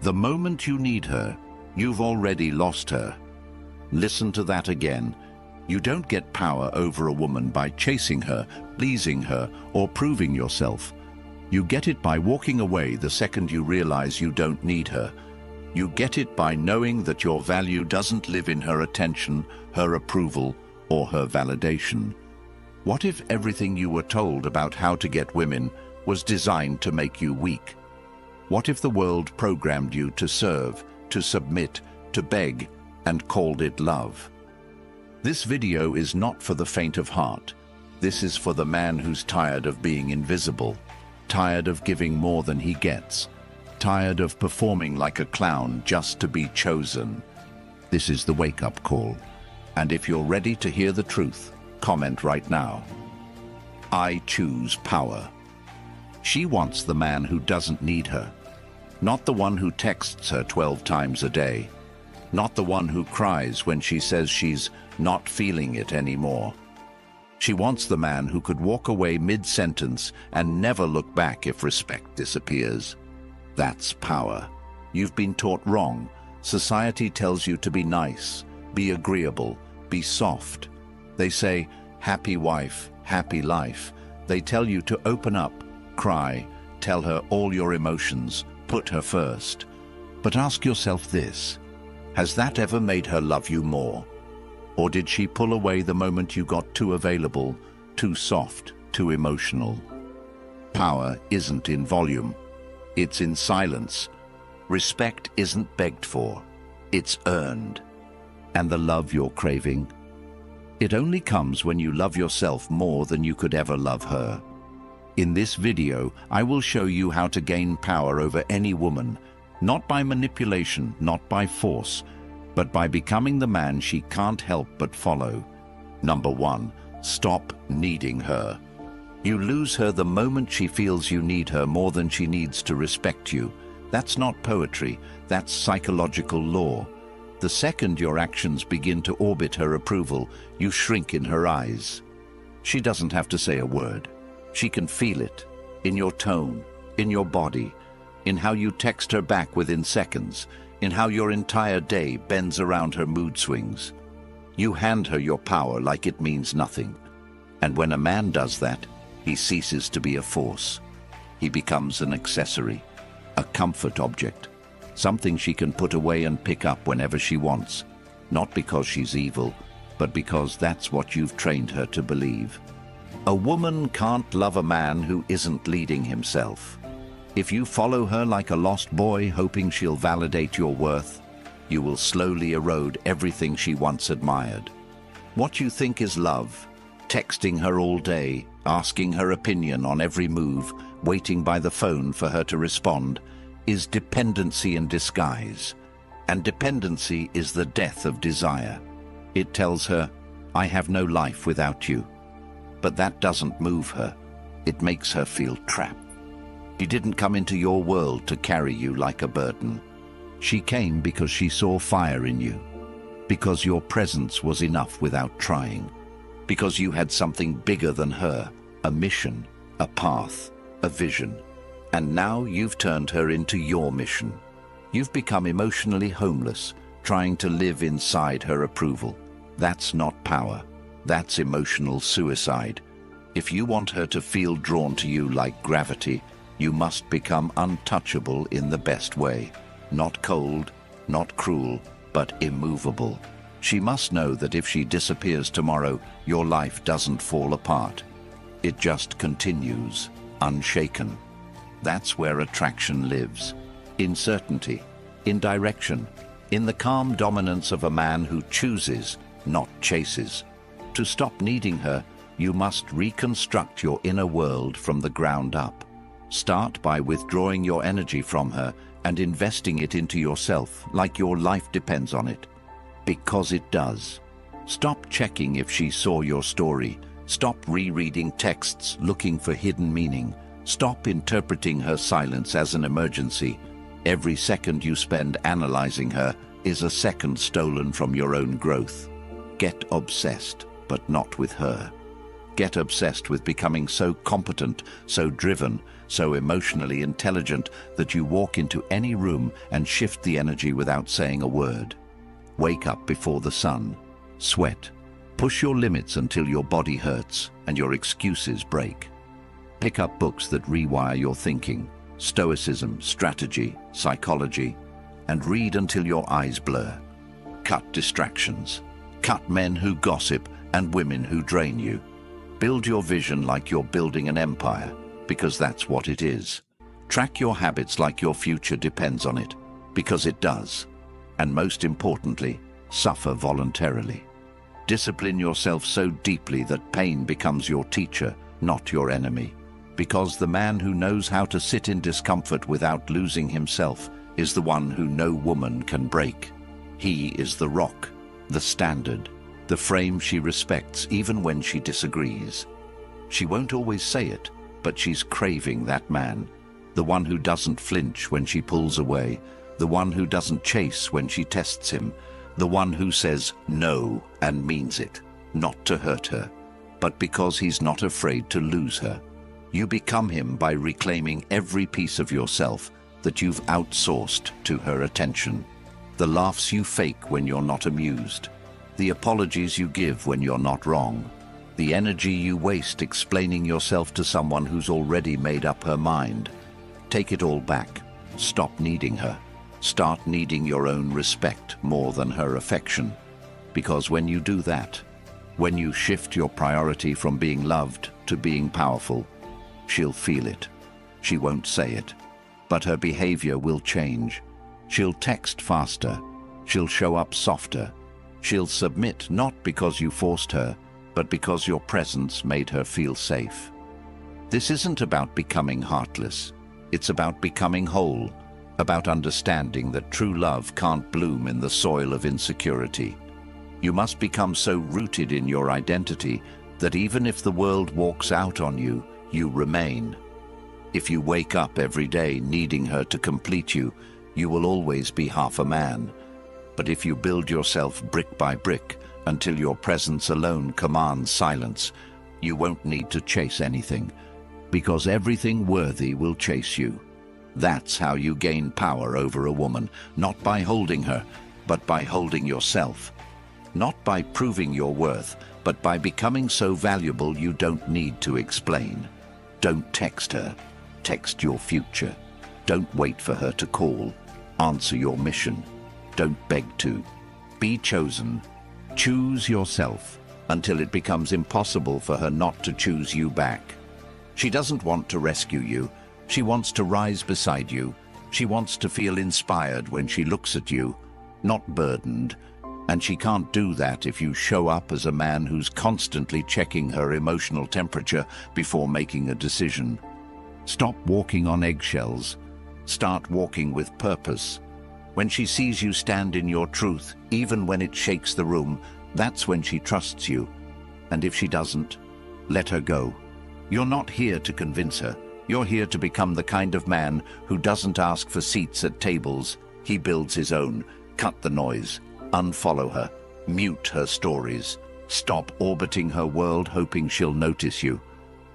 The moment you need her, you've already lost her. Listen to that again. You don't get power over a woman by chasing her, pleasing her, or proving yourself. You get it by walking away the second you realize you don't need her. You get it by knowing that your value doesn't live in her attention, her approval, or her validation. What if everything you were told about how to get women was designed to make you weak? What if the world programmed you to serve, to submit, to beg, and called it love? This video is not for the faint of heart. This is for the man who's tired of being invisible, tired of giving more than he gets, tired of performing like a clown just to be chosen. This is the wake-up call. And if you're ready to hear the truth, comment right now. I choose power. She wants the man who doesn't need her, not the one who texts her 12 times a day, not the one who cries when she says she's not feeling it anymore. She wants the man who could walk away mid-sentence and never look back if respect disappears. That's power. You've been taught wrong. Society tells you to be nice, be agreeable, be soft. They say, happy wife, happy life. They tell you to open up, cry, tell her all your emotions, put her first. But ask yourself this, has that ever made her love you more? Or did she pull away the moment you got too available, too soft, too emotional? Power isn't in volume, it's in silence. Respect isn't begged for, it's earned. And the love you're craving? It only comes when you love yourself more than you could ever love her. In this video, I will show you how to gain power over any woman, not by manipulation, not by force, but by becoming the man she can't help but follow. Number 1, stop needing her. You lose her the moment she feels you need her more than she needs to respect you. That's not poetry, that's psychological law. The second your actions begin to orbit her approval, you shrink in her eyes. She doesn't have to say a word. She can feel it, in your tone, in your body, in how you text her back within seconds, in how your entire day bends around her mood swings. You hand her your power like it means nothing. And when a man does that, he ceases to be a force. He becomes an accessory, a comfort object, something she can put away and pick up whenever she wants, not because she's evil, but because that's what you've trained her to believe. A woman can't love a man who isn't leading himself. If you follow her like a lost boy hoping she'll validate your worth, you will slowly erode everything she once admired. What you think is love, texting her all day, asking her opinion on every move, waiting by the phone for her to respond, is dependency in disguise. And dependency is the death of desire. It tells her, I have no life without you. But that doesn't move her. It makes her feel trapped. She didn't come into your world to carry you like a burden. She came because she saw fire in you, because your presence was enough without trying, because you had something bigger than her, a mission, a path, a vision. And now you've turned her into your mission. You've become emotionally homeless, trying to live inside her approval. That's not power. That's emotional suicide. If you want her to feel drawn to you like gravity, you must become untouchable in the best way. Not cold, not cruel, but immovable. She must know that if she disappears tomorrow, your life doesn't fall apart. It just continues, unshaken. That's where attraction lives. In certainty, in direction, in the calm dominance of a man who chooses, not chases. To stop needing her, you must reconstruct your inner world from the ground up. Start by withdrawing your energy from her and investing it into yourself like your life depends on it. Because it does. Stop checking if she saw your story. Stop rereading texts looking for hidden meaning. Stop interpreting her silence as an emergency. Every second you spend analyzing her is a second stolen from your own growth. Get obsessed, but not with her. Get obsessed with becoming so competent, so driven, so emotionally intelligent that you walk into any room and shift the energy without saying a word. Wake up before the sun. Sweat. Push your limits until your body hurts and your excuses break. Pick up books that rewire your thinking, Stoicism, strategy, psychology, and read until your eyes blur. Cut distractions. Cut men who gossip and women who drain you. Build your vision like you're building an empire, because that's what it is. Track your habits like your future depends on it, because it does. And most importantly, suffer voluntarily. Discipline yourself so deeply that pain becomes your teacher, not your enemy. Because the man who knows how to sit in discomfort without losing himself is the one who no woman can break. He is the rock, the standard, the frame she respects even when she disagrees. She won't always say it, but she's craving that man. The one who doesn't flinch when she pulls away, the one who doesn't chase when she tests him, the one who says no and means it, not to hurt her, but because he's not afraid to lose her. You become him by reclaiming every piece of yourself that you've outsourced to her attention. The laughs you fake when you're not amused, the apologies you give when you're not wrong, the energy you waste explaining yourself to someone who's already made up her mind. Take it all back. Stop needing her. Start needing your own respect more than her affection. Because when you do that, when you shift your priority from being loved to being powerful, she'll feel it. She won't say it, but her behavior will change. She'll text faster. She'll show up softer. She'll submit not because you forced her, but because your presence made her feel safe. This isn't about becoming heartless. It's about becoming whole, about understanding that true love can't bloom in the soil of insecurity. You must become so rooted in your identity that even if the world walks out on you, you remain. If you wake up every day needing her to complete you, you will always be half a man. But if you build yourself brick by brick until your presence alone commands silence, you won't need to chase anything, because everything worthy will chase you. That's how you gain power over a woman, not by holding her, but by holding yourself. Not by proving your worth, but by becoming so valuable you don't need to explain. Don't text her. Text your future. Don't wait for her to call. Answer your mission. Don't beg to. Be chosen. Choose yourself until it becomes impossible for her not to choose you back. She doesn't want to rescue you. She wants to rise beside you. She wants to feel inspired when she looks at you, not burdened. And she can't do that if you show up as a man who's constantly checking her emotional temperature before making a decision. Stop walking on eggshells. Start walking with purpose. When she sees you stand in your truth, even when it shakes the room, that's when she trusts you. And if she doesn't, let her go. You're not here to convince her. You're here to become the kind of man who doesn't ask for seats at tables. He builds his own. Cut the noise. Unfollow her. Mute her stories. Stop orbiting her world hoping she'll notice you.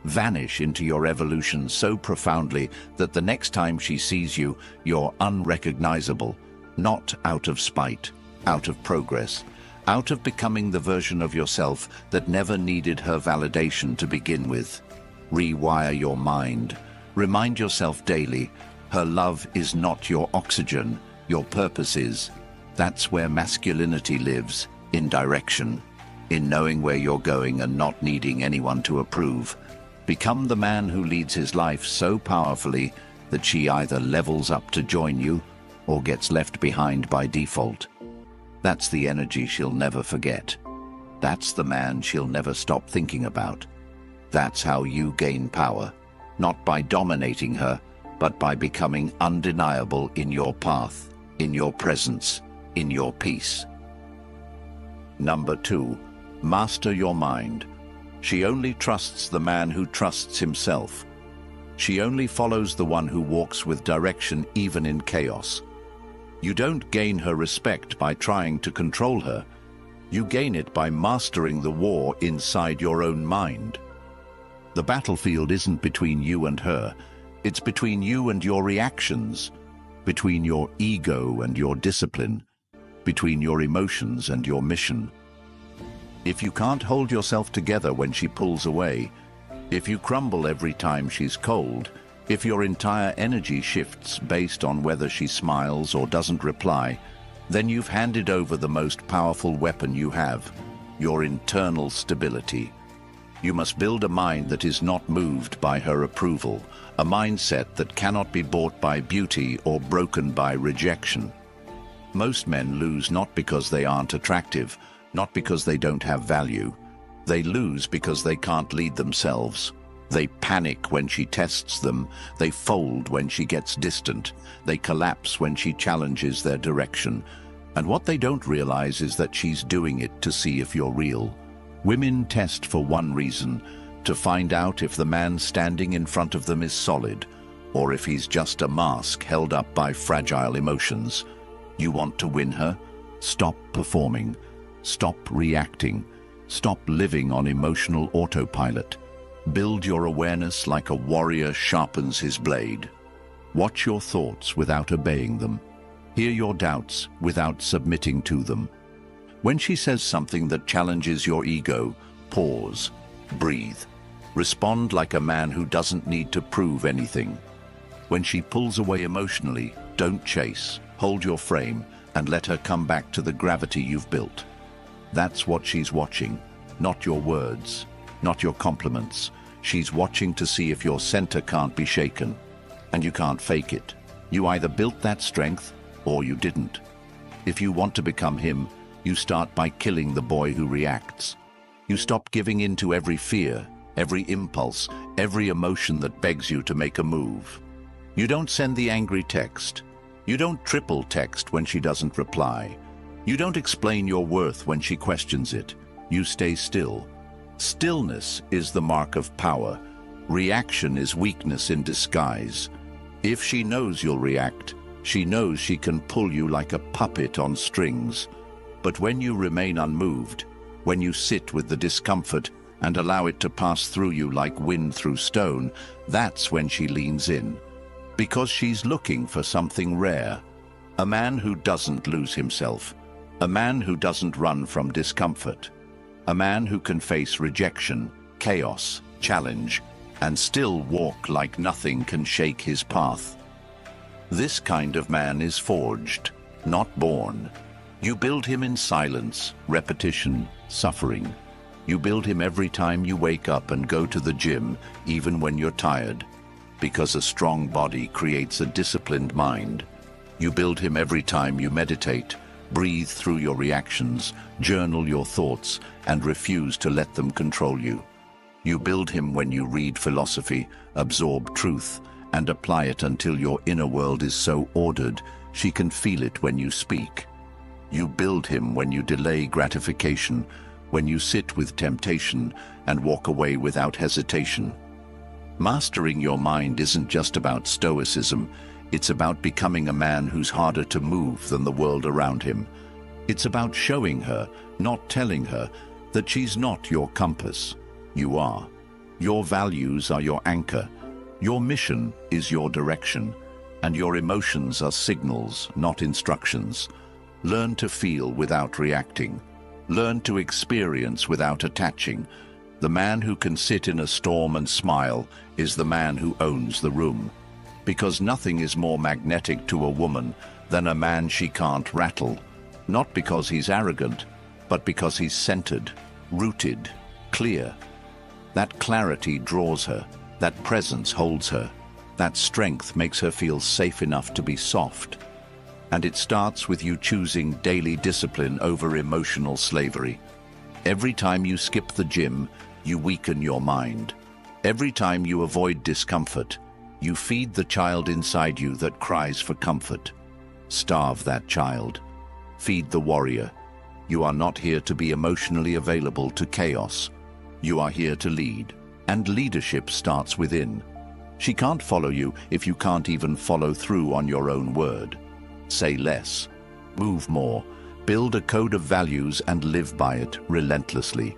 Vanish into your evolution so profoundly that the next time she sees you, you're unrecognizable. Not out of spite, out of progress, out of becoming the version of yourself that never needed her validation to begin with. Rewire your mind. Remind yourself daily, her love is not your oxygen, your purpose is. That's where masculinity lives, in direction, in knowing where you're going and not needing anyone to approve. Become the man who leads his life so powerfully that she either levels up to join you or gets left behind by default. That's the energy she'll never forget. That's the man she'll never stop thinking about. That's how you gain power, not by dominating her, but by becoming undeniable in your path, in your presence, in your peace. Number 2, master your mind. She only trusts the man who trusts himself. She only follows the one who walks with direction even in chaos. You don't gain her respect by trying to control her. You gain it by mastering the war inside your own mind. The battlefield isn't between you and her. It's between you and your reactions, between your ego and your discipline, between your emotions and your mission. If you can't hold yourself together when she pulls away, if you crumble every time she's cold, if your entire energy shifts based on whether she smiles or doesn't reply, then you've handed over the most powerful weapon you have, your internal stability. You must build a mind that is not moved by her approval, a mindset that cannot be bought by beauty or broken by rejection. Most men lose not because they aren't attractive, not because they don't have value. They lose because they can't lead themselves. They panic when she tests them. They fold when she gets distant. They collapse when she challenges their direction. And what they don't realize is that she's doing it to see if you're real. Women test for one reason, to find out if the man standing in front of them is solid, or if he's just a mask held up by fragile emotions. You want to win her? Stop performing. Stop reacting. Stop living on emotional autopilot. Build your awareness like a warrior sharpens his blade. Watch your thoughts without obeying them. Hear your doubts without submitting to them. When she says something that challenges your ego, pause, breathe. Respond like a man who doesn't need to prove anything. When she pulls away emotionally, don't chase. Hold your frame and let her come back to the gravity you've built. That's what she's watching, not your words, not your compliments. She's watching to see if your center can't be shaken. And you can't fake it. You either built that strength or you didn't. If you want to become him, you start by killing the boy who reacts. You stop giving in to every fear, every impulse, every emotion that begs you to make a move. You don't send the angry text. You don't triple text when she doesn't reply. You don't explain your worth when she questions it. You stay still. Stillness is the mark of power. Reaction is weakness in disguise. If she knows you'll react, she knows she can pull you like a puppet on strings. But when you remain unmoved, when you sit with the discomfort and allow it to pass through you like wind through stone, that's when she leans in. Because she's looking for something rare. A man who doesn't lose himself. A man who doesn't run from discomfort. A man who can face rejection, chaos, challenge, and still walk like nothing can shake his path. This kind of man is forged, not born. You build him in silence, repetition, suffering. You build him every time you wake up and go to the gym, even when you're tired. Because a strong body creates a disciplined mind. You build him every time you meditate, breathe through your reactions, journal your thoughts, and refuse to let them control you. You build him when you read philosophy, absorb truth, and apply it until your inner world is so ordered she can feel it when you speak. You build him when you delay gratification, when you sit with temptation and walk away without hesitation. Mastering your mind isn't just about Stoicism, it's about becoming a man who's harder to move than the world around him. It's about showing her, not telling her, that she's not your compass. You are. Your values are your anchor. Your mission is your direction. And your emotions are signals, not instructions. Learn to feel without reacting. Learn to experience without attaching. The man who can sit in a storm and smile is the man who owns the room. Because nothing is more magnetic to a woman than a man she can't rattle. Not because he's arrogant, but because he's centered, rooted, clear. That clarity draws her. That presence holds her. That strength makes her feel safe enough to be soft. And it starts with you choosing daily discipline over emotional slavery. Every time you skip the gym, you weaken your mind. Every time you avoid discomfort, you feed the child inside you that cries for comfort. Starve that child. Feed the warrior. You are not here to be emotionally available to chaos. You are here to lead. And leadership starts within. She can't follow you if you can't even follow through on your own word. Say less. Move more. Build a code of values and live by it relentlessly.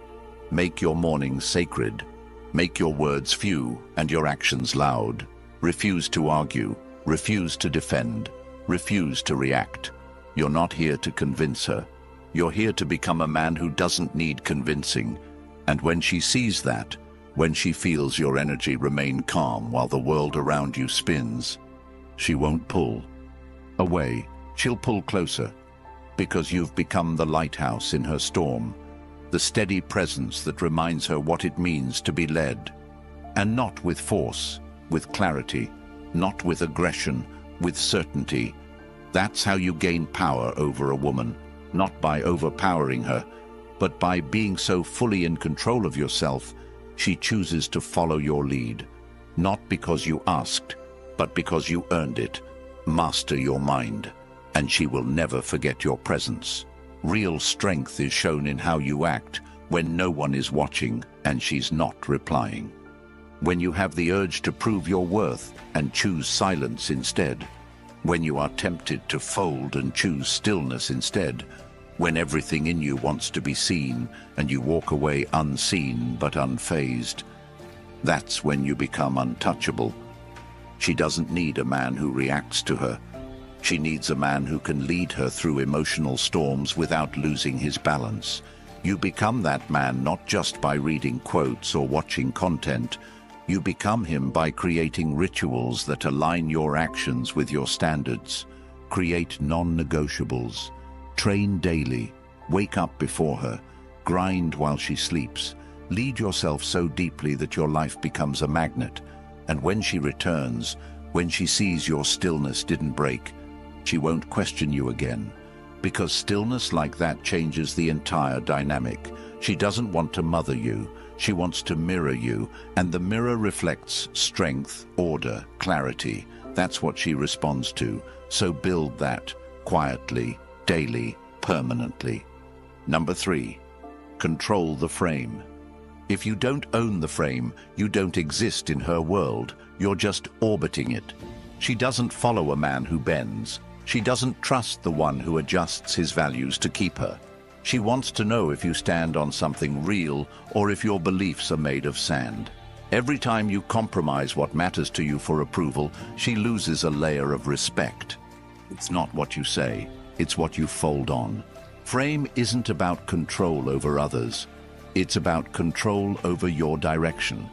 Make your mornings sacred. Make your words few and your actions loud. Refuse to argue, refuse to defend, refuse to react. You're not here to convince her. You're here to become a man who doesn't need convincing. And when she sees that, when she feels your energy remain calm while the world around you spins, she won't pull away, she'll pull closer, because you've become the lighthouse in her storm, the steady presence that reminds her what it means to be led. And not with force, with clarity, not with aggression, with certainty. That's how you gain power over a woman, not by overpowering her, but by being so fully in control of yourself, she chooses to follow your lead, not because you asked, but because you earned it. Master your mind, and she will never forget your presence. Real strength is shown in how you act when no one is watching and she's not replying. When you have the urge to prove your worth and choose silence instead. When you are tempted to fold and choose stillness instead. When everything in you wants to be seen and you walk away unseen but unfazed. That's when you become untouchable. She doesn't need a man who reacts to her. She needs a man who can lead her through emotional storms without losing his balance. You become that man not just by reading quotes or watching content. You become him by creating rituals that align your actions with your standards. Create non-negotiables. Train daily. Wake up before her. Grind while she sleeps. Lead yourself so deeply that your life becomes a magnet. And when she returns, when she sees your stillness didn't break, she won't question you again. Because stillness like that changes the entire dynamic. She doesn't want to mother you. She wants to mirror you, and the mirror reflects strength, order, clarity. That's what she responds to. So build that, quietly, daily, permanently. Number 3, control the frame. If you don't own the frame, you don't exist in her world. You're just orbiting it. She doesn't follow a man who bends. She doesn't trust the one who adjusts his values to keep her. She wants to know if you stand on something real or if your beliefs are made of sand. Every time you compromise what matters to you for approval, she loses a layer of respect. It's not what you say, it's what you fold on. Frame isn't about control over others. It's about control over your direction.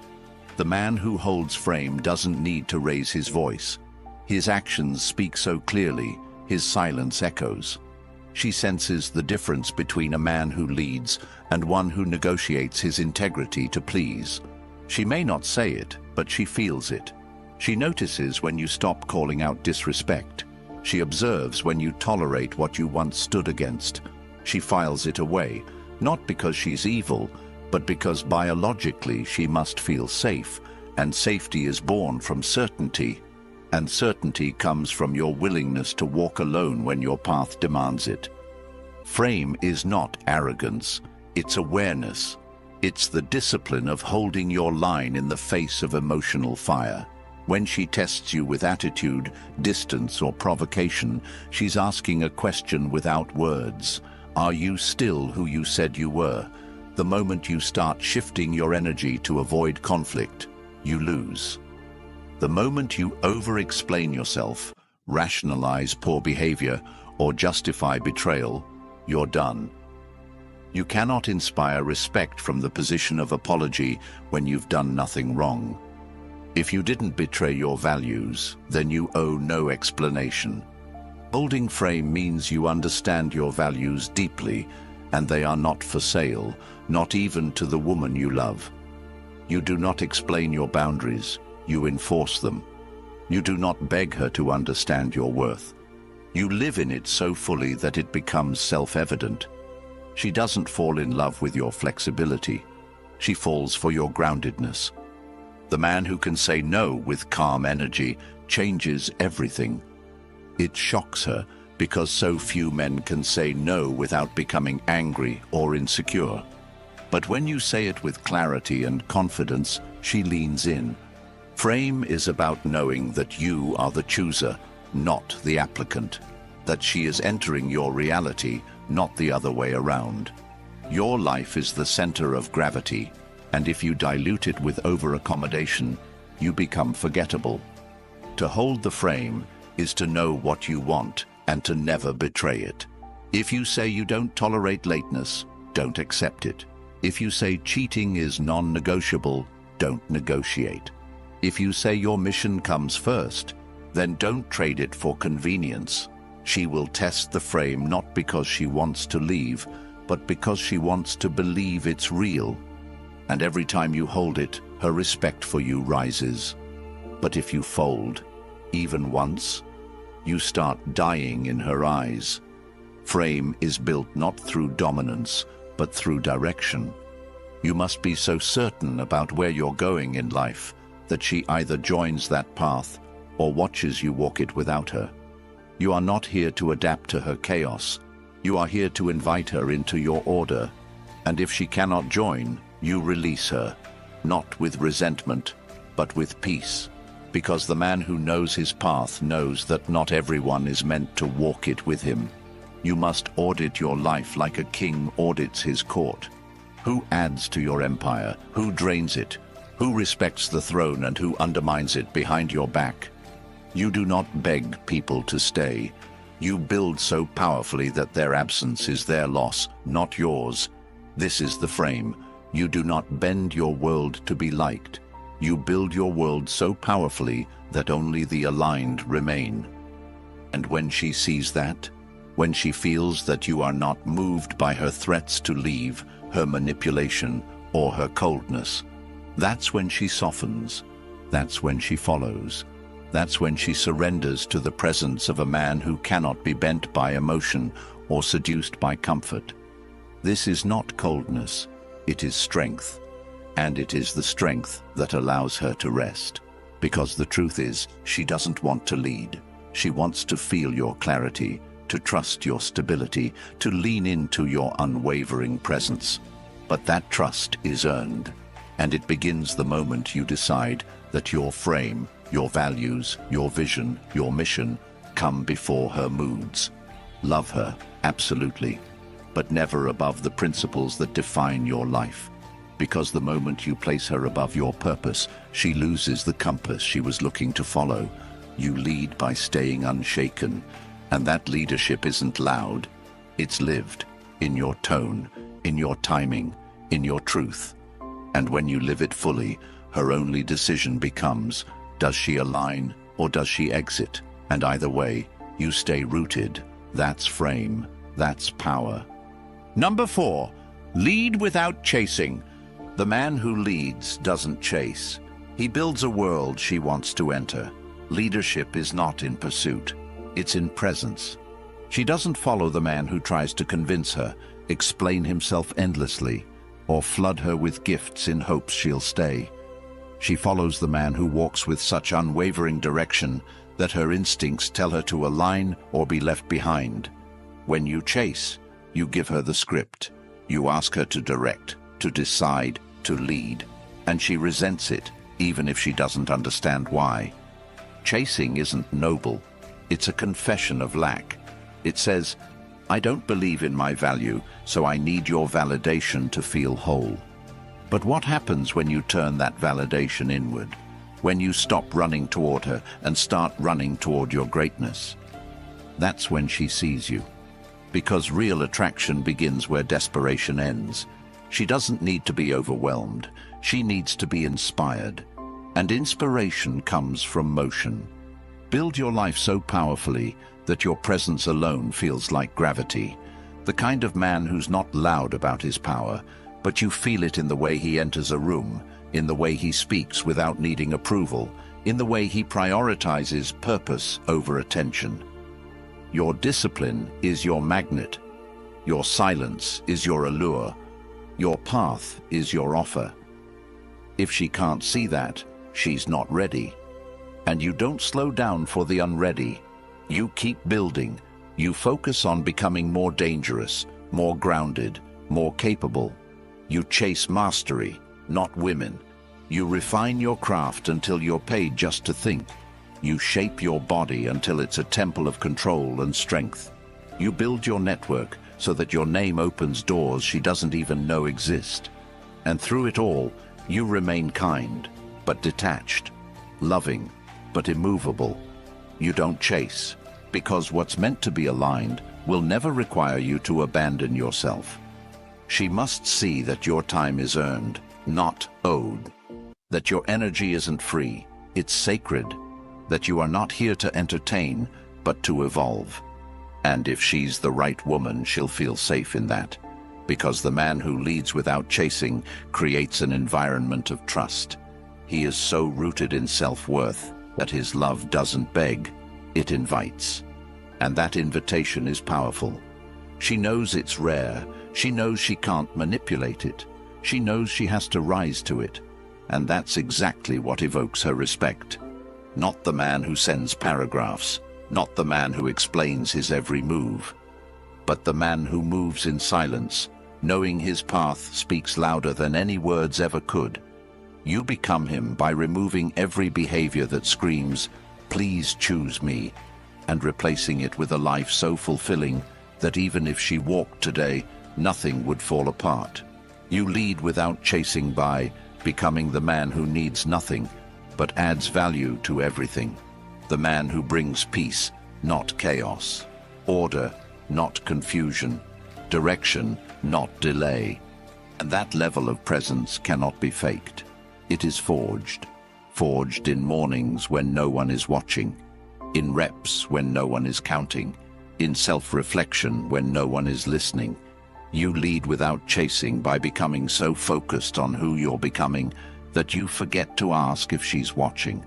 The man who holds frame doesn't need to raise his voice. His actions speak so clearly, his silence echoes. She senses the difference between a man who leads and one who negotiates his integrity to please. She may not say it, but she feels it. She notices when you stop calling out disrespect. She observes when you tolerate what you once stood against. She files it away, not because she's evil, but because biologically she must feel safe, and safety is born from certainty. And certainty comes from your willingness to walk alone when your path demands it. Frame is not arrogance, it's awareness. It's the discipline of holding your line in the face of emotional fire. When she tests you with attitude, distance, or provocation, she's asking a question without words. Are you still who you said you were? The moment you start shifting your energy to avoid conflict, you lose. The moment you over-explain yourself, rationalize poor behavior, or justify betrayal, you're done. You cannot inspire respect from the position of apology when you've done nothing wrong. If you didn't betray your values, then you owe no explanation. Holding frame means you understand your values deeply, and they are not for sale, not even to the woman you love. You do not explain your boundaries, you enforce them. You do not beg her to understand your worth. You live in it so fully that it becomes self-evident. She doesn't fall in love with your flexibility. She falls for your groundedness. The man who can say no with calm energy changes everything. It shocks her because so few men can say no without becoming angry or insecure. But when you say it with clarity and confidence, she leans in. Frame is about knowing that you are the chooser, not the applicant. That she is entering your reality, not the other way around. Your life is the center of gravity, and if you dilute it with over-accommodation, you become forgettable. To hold the frame is to know what you want and to never betray it. If you say you don't tolerate lateness, don't accept it. If you say cheating is non-negotiable, don't negotiate. If you say your mission comes first, then don't trade it for convenience. She will test the frame not because she wants to leave, but because she wants to believe it's real. And every time you hold it, her respect for you rises. But if you fold, even once, you start dying in her eyes. Frame is built not through dominance, but through direction. You must be so certain about where you're going in life that she either joins that path or watches you walk it without her. You are not here to adapt to her chaos. You are here to invite her into your order. And if she cannot join, you release her, not with resentment, but with peace. Because the man who knows his path knows that not everyone is meant to walk it with him. You must audit your life like a king audits his court. Who adds to your empire? Who drains it? Who respects the throne and who undermines it behind your back? You do not beg people to stay. You build so powerfully that their absence is their loss, not yours. This is the frame. You do not bend your world to be liked. You build your world so powerfully that only the aligned remain. And when she sees that, when she feels that you are not moved by her threats to leave, her manipulation, or her coldness, that's when she softens. That's when she follows. That's when she surrenders to the presence of a man who cannot be bent by emotion or seduced by comfort. This is not coldness, it is strength. And it is the strength that allows her to rest. Because the truth is, she doesn't want to lead. She wants to feel your clarity, to trust your stability, to lean into your unwavering presence. But that trust is earned, and it begins the moment you decide that your frame, your values, your vision, your mission come before her moods. Love her, absolutely, but never above the principles that define your life. Because the moment you place her above your purpose, she loses the compass she was looking to follow. You lead by staying unshaken, and that leadership isn't loud. It's lived, in your tone, in your timing, in your truth. And when you live it fully, her only decision becomes, does she align or does she exit? And either way, you stay rooted. That's frame, that's power. Number 4, lead without chasing. The man who leads doesn't chase. He builds a world she wants to enter. Leadership is not in pursuit. It's in presence. She doesn't follow the man who tries to convince her, explain himself endlessly, or flood her with gifts in hopes she'll stay. She follows the man who walks with such unwavering direction that her instincts tell her to align or be left behind. When you chase, you give her the script. You ask her to direct, to decide, to lead, and she resents it, even if she doesn't understand why. Chasing isn't noble. It's a confession of lack. It says, I don't believe in my value, so I need your validation to feel whole. But what happens when you turn that validation inward? When you stop running toward her and start running toward your greatness? That's when she sees you. Because real attraction begins where desperation ends. She doesn't need to be overwhelmed. She needs to be inspired. And inspiration comes from motion. Build your life so powerfully that your presence alone feels like gravity. The kind of man who's not loud about his power, but you feel it in the way he enters a room, in the way he speaks without needing approval, in the way he prioritizes purpose over attention. Your discipline is your magnet. Your silence is your allure. Your path is your offer. If she can't see that, she's not ready. And you don't slow down for the unready. You keep building. You focus on becoming more dangerous, more grounded, more capable. You chase mastery, not women. You refine your craft until you're paid just to think. You shape your body until it's a temple of control and strength. You build your network so that your name opens doors she doesn't even know exist. And through it all, you remain kind, but detached, loving, but immovable. You don't chase, because what's meant to be aligned will never require you to abandon yourself. She must see that your time is earned, not owed. That your energy isn't free, it's sacred. That you are not here to entertain, but to evolve. And if she's the right woman, she'll feel safe in that. Because the man who leads without chasing creates an environment of trust. He is so rooted in self-worth that his love doesn't beg, it invites. And that invitation is powerful. She knows it's rare. She knows she can't manipulate it. She knows she has to rise to it. And that's exactly what evokes her respect. Not the man who sends paragraphs, not the man who explains his every move, but the man who moves in silence, knowing his path speaks louder than any words ever could. You become him by removing every behavior that screams, "Please choose me," and replacing it with a life so fulfilling that even if she walked today, nothing would fall apart. You lead without chasing by, becoming the man who needs nothing, but adds value to everything. The man who brings peace, not chaos. Order, not confusion. Direction, not delay. And that level of presence cannot be faked. It is forged. Forged in mornings when no one is watching. In reps when no one is counting. In self-reflection when no one is listening. You lead without chasing by becoming so focused on who you're becoming that you forget to ask if she's watching.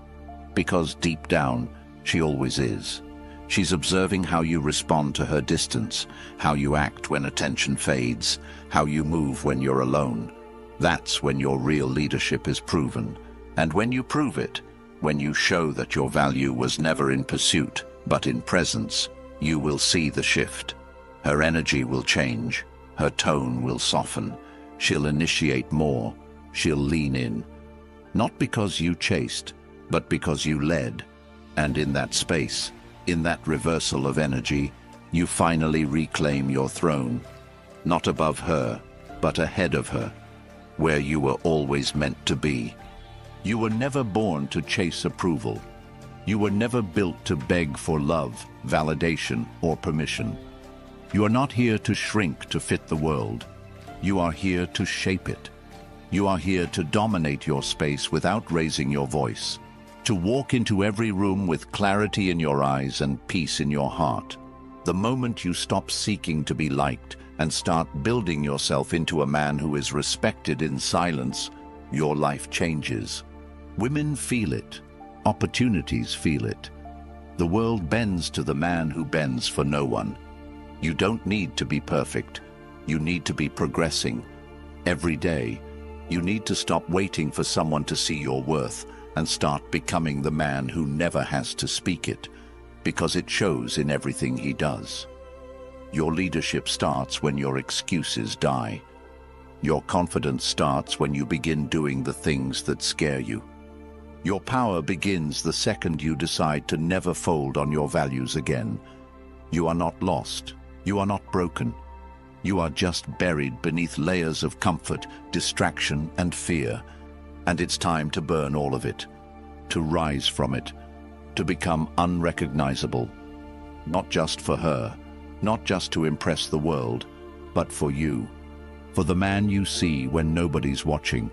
Because deep down, she always is. She's observing how you respond to her distance, how you act when attention fades, how you move when you're alone. That's when your real leadership is proven. And when you prove it, when you show that your value was never in pursuit, but in presence, you will see the shift. Her energy will change. Her tone will soften. She'll initiate more. She'll lean in. Not because you chased, but because you led. And in that space, in that reversal of energy, you finally reclaim your throne. Not above her, but ahead of her, where you were always meant to be. You were never born to chase approval. You were never built to beg for love, validation, or permission. You are not here to shrink to fit the world. You are here to shape it. You are here to dominate your space without raising your voice. To walk into every room with clarity in your eyes and peace in your heart. The moment you stop seeking to be liked and start building yourself into a man who is respected in silence, your life changes. Women feel it. Opportunities feel it. The world bends to the man who bends for no one. You don't need to be perfect. You need to be progressing. Every day, you need to stop waiting for someone to see your worth and start becoming the man who never has to speak it, because it shows in everything he does. Your leadership starts when your excuses die. Your confidence starts when you begin doing the things that scare you. Your power begins the second you decide to never fold on your values again. You are not lost. You are not broken. You are just buried beneath layers of comfort, distraction, and fear. And it's time to burn all of it, to rise from it, to become unrecognizable. Not just for her, not just to impress the world, but for you. For the man you see when nobody's watching.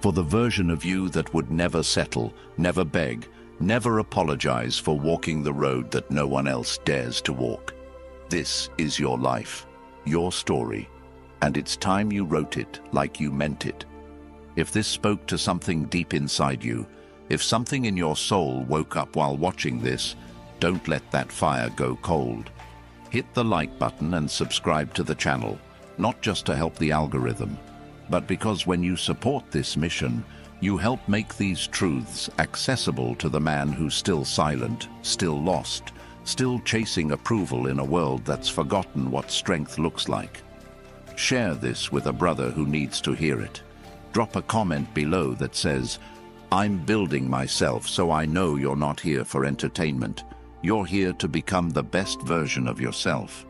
For the version of you that would never settle, never beg, never apologize for walking the road that no one else dares to walk. This is your life, your story, and it's time you wrote it like you meant it. If this spoke to something deep inside you, if something in your soul woke up while watching this, don't let that fire go cold. Hit the like button and subscribe to the channel, not just to help the algorithm, but because when you support this mission, you help make these truths accessible to the man who's still silent, still lost, still chasing approval in a world that's forgotten what strength looks like. Share this with a brother who needs to hear it. Drop a comment below that says, "I'm building myself so I know you're not here for entertainment. You're here to become the best version of yourself."